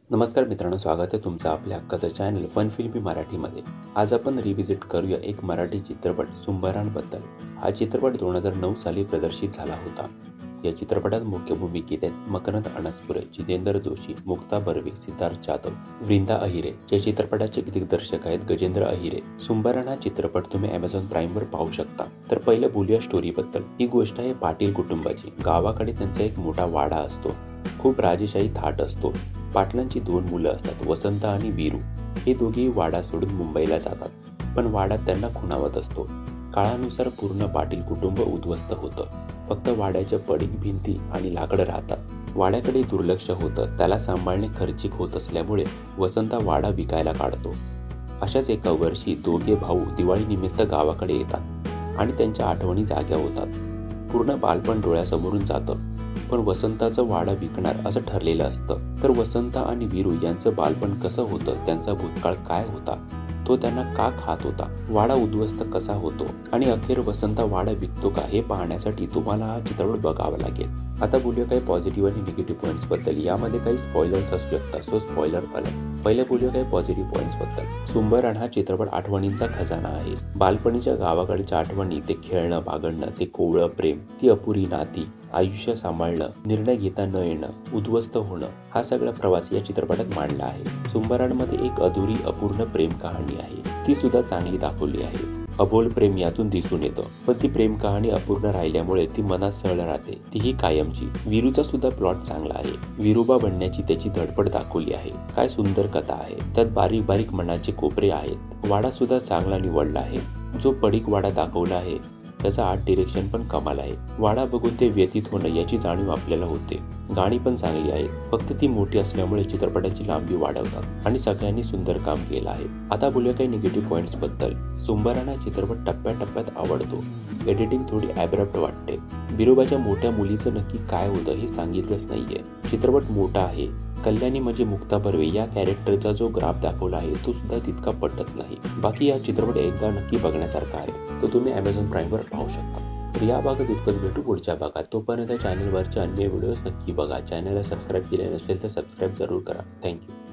नमस्कार मित्रांनो, स्वागत आहे तुमचं आपल्या हक्काचं चॅनल फन फिल्मी मराठीमध्ये। आज आपण रिव्हिजिट करूया एक मराठी चित्रपट सुंबराणबद्दल। हा चित्रपट 2009 साली प्रदर्शित झाला होता। या चित्रपटात मुख्य भूमिकेत आहेत मकरंद अनासपुरे, जितेंद्र जोशी, मुक्ता बर्वे, सिद्धार्थ जाधव, वृंदा अहिरे। या चित्रपटाचे दिग्दर्शक आहेत गजेंद्र अहिरे। सुंबराण हा चित्रपट तुम्ही Amazon प्राइमवर पाहू शकता। तर पहिलं बोलूया स्टोरीबद्दल। ही गोष्ट आहे पाटील कुटुंबाची। गावाकडे त्यांचा एक मोठा वाडा असतो। खूप राजेशाही थाट असतो। पाटलांची 2 मुलं असतात, वसंत आणि वीरू। हे दोघेही वाडा सोडून मुंबईला जातात, पण वाडा त्यांना खुणावत असतो। काळानुसार पूर्ण पाटील कुटुंब उद्ध्वस्त होतं। फक्त वाड्याच्या पडीक भिंती आणि लाकडं राहतात। वाड्याकडे दुर्लक्ष होतं, त्याला सांभाळणे खर्चिक होत असल्यामुळे वसंत वाडा विकायला काढतो। अशाच एका वर्षी दोघे भाऊ दिवाळीनिमित्त गावाकडे येतात आणि त्यांच्या आठवणी जाग्या होतात। पूर्ण बालपण डोळ्यासमोरून जातं, पण वसंताचं वाडा विकणार असं ठरलेलं असतं। तर वसंत आणि वीरू यांचं बालपण कसं होतं, त्यांचा भूतकाळ काय होता, तो त्यांना का खात होता, वाडा उद्ध्वस्त कसा होतो आणि अखेर वसंत वाडा विकतो का, हे पाहण्यासाठी तुम्हाला हा चित्रपट बघावा लागेल। आता बोलूया काही पॉझिटिव्ह आणि निगेटिव्ह पॉईंट्स बद्दल। यामध्ये काही स्पॉयलर्स असू शकतात, सो स्पॉयलर अलर्ट। पहिले बोलूया काही पॉझिटिव्ह पॉईंट्स बद्दल। सुंबराण हा चित्रपट आठवणींचा खजाना आहे। बालपणीच्या गावाकडच्या आठवणी, ते खेळणं, बागडणं, ते कोवळं प्रेम, ती अपुरी नाती, आयुष्य सांभाळणं, निर्णय घेता न येणं, उद्ध्वस्त होणं, हा सगळा प्रवास या चित्रपटात मांडला आहे। सुंबराणमध्ये एक अधुरी अपूर्ण प्रेम कहाणी आहे, ती सुद्धा चांगली दाखवली आहे। अबोल प्रेम यातून दिसून येतं, पण ती प्रेम कहाणी अपूर्ण राहिल्यामुळे ती मनात सळ राहते, तीही कायमची। वीरूचा सुद्धा प्लॉट चांगला आहे। वीरूबा बनण्याची त्याची धडपड दाखवली आहे। काय सुंदर कथा आहे, त्यात बारीक बारीक मनाचे कोपरे आहेत। वाडा सुद्धा चांगला निवडला आहे। जो पडीक वाडा दाखवला आहे त्याचा आर्ट डिरेक्शन पण कमाल आहे। वाडा बघून ते व्यतीत होणं याची जाणीव आपल्याला होते। गाणी पण चांगली आहेत, फक्त ती मोठी असल्यामुळे चित्रपटाची लांबी वाढवतात आणि सगळ्यांनी सुंदर काम केलं आहे। आता बोलूया काही निगेटिव्ह पॉईंट्स बद्दल। सुंबराण हा चित्रपट टप्प्याटप्प्यात आवडतो। एडिटिंग थोडी ॲब्रप्ट वाटते। बिरोबाच्या मोठ्या मुलीचं नक्की काय होतं हे सांगितलंच नाहीये। चित्रपट मोठा आहे। कल्याणी म्हणजे मुक्ता बर्वे या कॅरेक्टरचा जो ग्राफ दाखवला आहे तो सुद्धा तितका पटत नाही। बाकी हा चित्रपट एकदा नक्की बघण्यासारखा आहे, तो तुम्ही Amazon प्राइमवर पाहू शकता। तर या भागात इतकंच, भेटू पुढच्या भागात। तोपर्यंत चॅनलवरचे अन्य व्हिडिओज नक्की बघा। चॅनलला सबस्क्राईब केले नसेल तर सबस्क्राईब जरूर करा। थँक्यू।